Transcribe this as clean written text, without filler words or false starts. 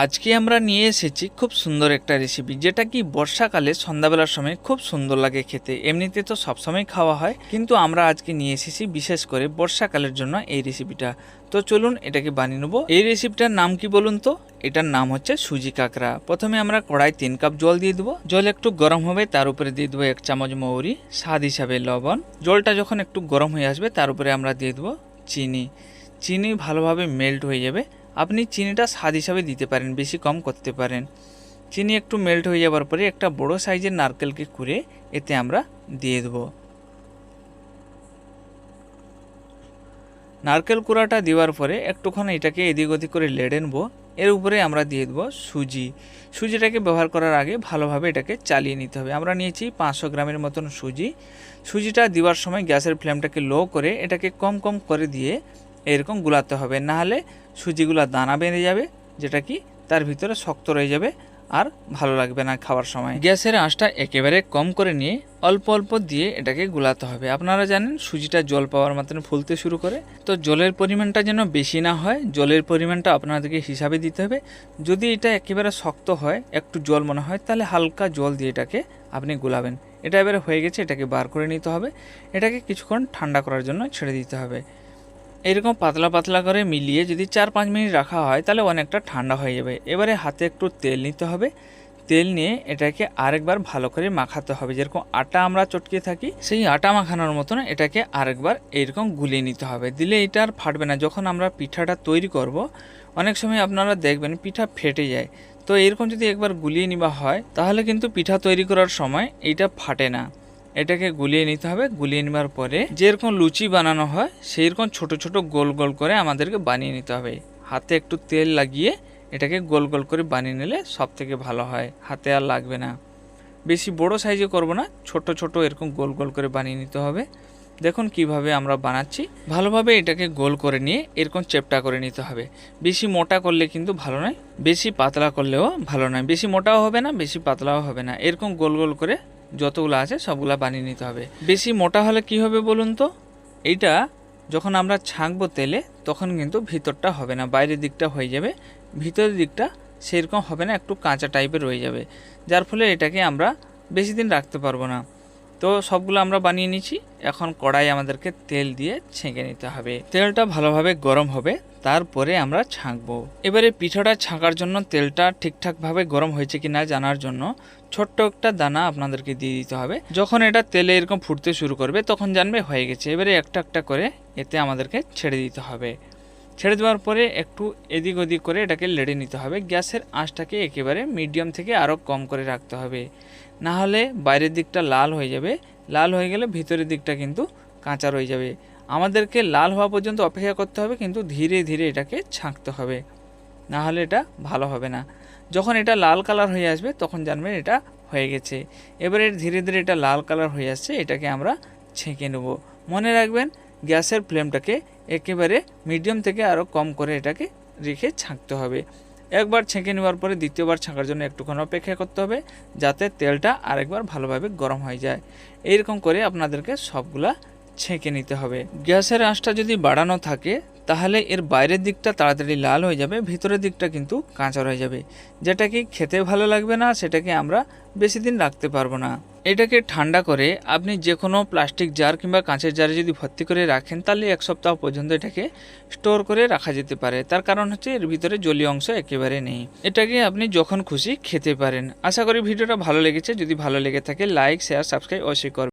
আজকে আমরা নিয়ে এসেছি খুব সুন্দর একটা রেসিপি, যেটা কি বর্ষাকালে সন্ধ্যাবেলার সময় খুব সুন্দর লাগে খেতে। এমনিতে তো সবসময় খাওয়া হয়, কিন্তু আমরা আজকে নিয়ে এসেছি বিশেষ করে বর্ষাকালের জন্য এই রেসিপিটা। তো চলুন এটাকে বানিয়ে নেবো। এই রেসিপিটার নাম কি বলুন তো? এটার নাম হচ্ছে সুজি কাঁকড়া। প্রথমে আমরা কড়াই 3 কাপ জল দিয়ে দেবো। জল একটু গরম হবে, তার উপরে দিয়ে দেবো 1 চামচ মৌরি, স্বাদ হিসাবে লবণ। জলটা যখন একটু গরম হয়ে আসবে তার উপরে আমরা দিয়ে দেবো চিনি। চিনি ভালোভাবে মেল্ট হয়ে যাবে। আপনি চিনিটা স্বাদ হিসাবে দিতে পারেন, বেশি কম করতে পারেন। চিনি একটু মেল্ট হয়ে যাওয়ার পরে একটা বড় সাইজের নারকেলকে কুড়ে এতে আমরা দিয়ে দেবো। নারকেল কুড়াটা দেওয়ার পরে একটুখানি এটাকে এদিক ওদিক করে লেড়ে নেবো। এর উপরে আমরা দিয়ে দেবো সুজি। সুজিটাকে ব্যবহার করার আগে ভালোভাবে এটাকে চালিয়ে নিতে হবে। আমরা নিয়েছি 500 গ্রামের মতন সুজি। সুজিটা দেওয়ার সময় গ্যাসের ফ্লেমটাকে লো করে এটাকে কম কম করে দিয়ে এরকম গুলাতে হবে, নাহলে সুজিগুলা দানা বেঁধে যাবে, যেটা কি তার ভিতরে শক্ত রয়ে যাবে আর ভালো লাগবে না খাওয়ার সময়। গ্যাসের আঁচটা একেবারে কম করে নিয়ে অল্প অল্প দিয়ে এটাকে গুলাতে হবে। আপনারা জানেন সুজিটা জল পাওয়ার মতন ফুলতে শুরু করে, তো জলের পরিমাণটা যেন বেশি না হয়, জলের পরিমাণটা আপনাদেরকে হিসাবে দিতে হবে। যদি এটা একেবারে শক্ত হয়, একটু জল মনে হয়, তাহলে হালকা জল দিয়ে এটাকে আপনি গুলাবেন। এটা এবারে হয়ে গেছে, এটাকে বার করে নিতে হবে। এটাকে কিছুক্ষণ ঠান্ডা করার জন্য ছেড়ে দিতে হবে। এরকম পাতলা পাতলা করে মিলিয়ে যদি 4-5 মিনিট রাখা হয় তাহলে অনেকটা ঠান্ডা হয়ে যাবে। এবারে হাতে একটু তেল নিতে হবে। তেল নিয়ে এটাকে আরেকবার ভালো করে মাখাতে হবে। যেরকম আটা আমরা চটকে থাকি, সেই আটা মাখানোর মতন এটাকে আরেকবার এইরকম গুলিয়ে নিতে হবে। দিলে এটা আর ফাটবে না। যখন আমরা পিঠাটা তৈরি করব, অনেক সময় আপনারা দেখবেন পিঠা ফেটে যায়। তো এরকম যদি একবার গুলিয়ে নেওয়া হয় তাহলে কিন্তু পিঠা তৈরি করার সময় এইটা ফাটে না। এটাকে গুলিয়ে নিতে হবে। গুলিয়ে নেওয়ার পরে যেরকম লুচি বানানো হয় সেই রকম ছোট ছোট গোল গোল করে আমাদেরকে বানিয়ে নিতে হবে। হাতে একটু তেল লাগিয়ে এটাকে গোল গোল করে বানিয়ে নিলে সব থেকে ভালো হয়, হাতে আর লাগবে না। বেশি বড় সাইজে করব না, ছোট ছোট এরকম গোল গোল করে বানিয়ে নিতে হবে। দেখুন কিভাবে আমরা বানাচ্ছি। ভালোভাবে এটাকে গোল করে নিয়ে এরকম চেপটা করে নিতে হবে। বেশি মোটা করলে কিন্তু ভালো নয়, বেশি পাতলা করলেও ভালো নয়। বেশি মোটাও হবে না, বেশি পাতলাও হবে না। এরকম গোল গোল করে যতগুলো আছে সবগুলা বানিয়ে নিতে হবে। বেশি মোটা হলে কি হবে বলুন তো? এইটা যখন আমরা ছাঁকবো তেলে, তখন কিন্তু ভিতরটা হবে না, বাইরের দিকটা হয়ে যাবে। ভিতরের দিকটা সেরকম হবে না, একটু কাঁচা টাইপের রয়ে যাবে, যার ফলে এটাকে আমরা বেশি দিন রাখতে পারবো না। তো সবগুলো আমরা বানিয়ে নিচ্ছি। এখন কড়াই আমাদেরকে তেল দিয়ে ছেঁকে নিতে হবে। তেলটা ভালোভাবে গরম হবে, তারপরে আমরা ছাঁকবো। এবারে পিঠাটা ছাঁকার জন্য তেলটা ঠিকঠাকভাবে গরম হয়েছে কিনা জানার জন্য ছোট্ট একটা দানা আপনাদেরকে দিয়ে দিতে হবে। যখন এটা তেলে এরকম ফুটতে শুরু করবে তখন জানবে হয়ে গেছে। এবারে একটা একটা করে এতে আমাদেরকে ছেড়ে দিতে হবে। ছেড়ে দেওয়ার পরে একটু এদিক ওদিক করে এটাকে লেড়ে নিতে হবে। গ্যাসের আঁচটাকে একেবারে মিডিয়াম থেকে আরও কম করে রাখতে হবে, না হলে বাইরের দিকটা লাল হয়ে যাবে। লাল হয়ে গেলে ভিতরের দিকটা কিন্তু কাঁচা রয়ে যাবে। আমাদেরকে লাল হওয়া পর্যন্ত অপেক্ষা করতে হবে, কিন্তু ধীরে ধীরে এটাকে ছাঁকতে হবে, না হলে এটা ভালো হবে না। যখন এটা লাল কালার হয়ে আসবে তখন জানবেন এটা হয়ে গেছে। এবারে ধীরে ধীরে এটা লাল কালার হয়ে আসছে, এটাকে আমরা ছেঁকে নেব। মনে রাখবেন গ্যাসের ফ্লেমটাকে একেবারে মিডিয়াম থেকে আরও কম করে এটাকে রেখে ছাঁকতে হবে। একবার ছেঁকে নেওয়ার পরে দ্বিতীয়বার ছাঁকার জন্য একটুখানি অপেক্ষা করতে হবে, যাতে তেলটা আরেকবার ভালোভাবে গরম হয়ে যায়। এইরকম করে আপনাদেরকে সবগুলা ছেঁকে নিতে হবে। গ্যাসের আঁচটা যদি বাড়ানো থাকে তাহলে এর বাইরের দিকটা তাড়াতাড়ি লাল হয়ে যাবে, ভিতরের দিকটা কিন্তু কাঁচা রয়ে যাবে, যেটা কি খেতে ভালো লাগবে না, সেটাকে আমরা বেশি দিন রাখতে পারবো না। এটাকে ঠান্ডা করে আপনি যে কোনো প্লাস্টিক জার কিংবা কাঁচের জারে যদি ভর্তি করে রাখেন তাহলে 1 সপ্তাহ পর্যন্ত এটাকে স্টোর করে রাখা যেতে পারে। তার কারণ হচ্ছে এর ভিতরে জলীয় অংশ একেবারে নেই। এটাকে আপনি যখন খুশি খেতে পারেন। আশা করি ভিডিওটা ভালো লেগেছে। যদি ভালো লেগে থাকে লাইক, শেয়ার, সাবস্ক্রাইব অবশ্যই করবেন।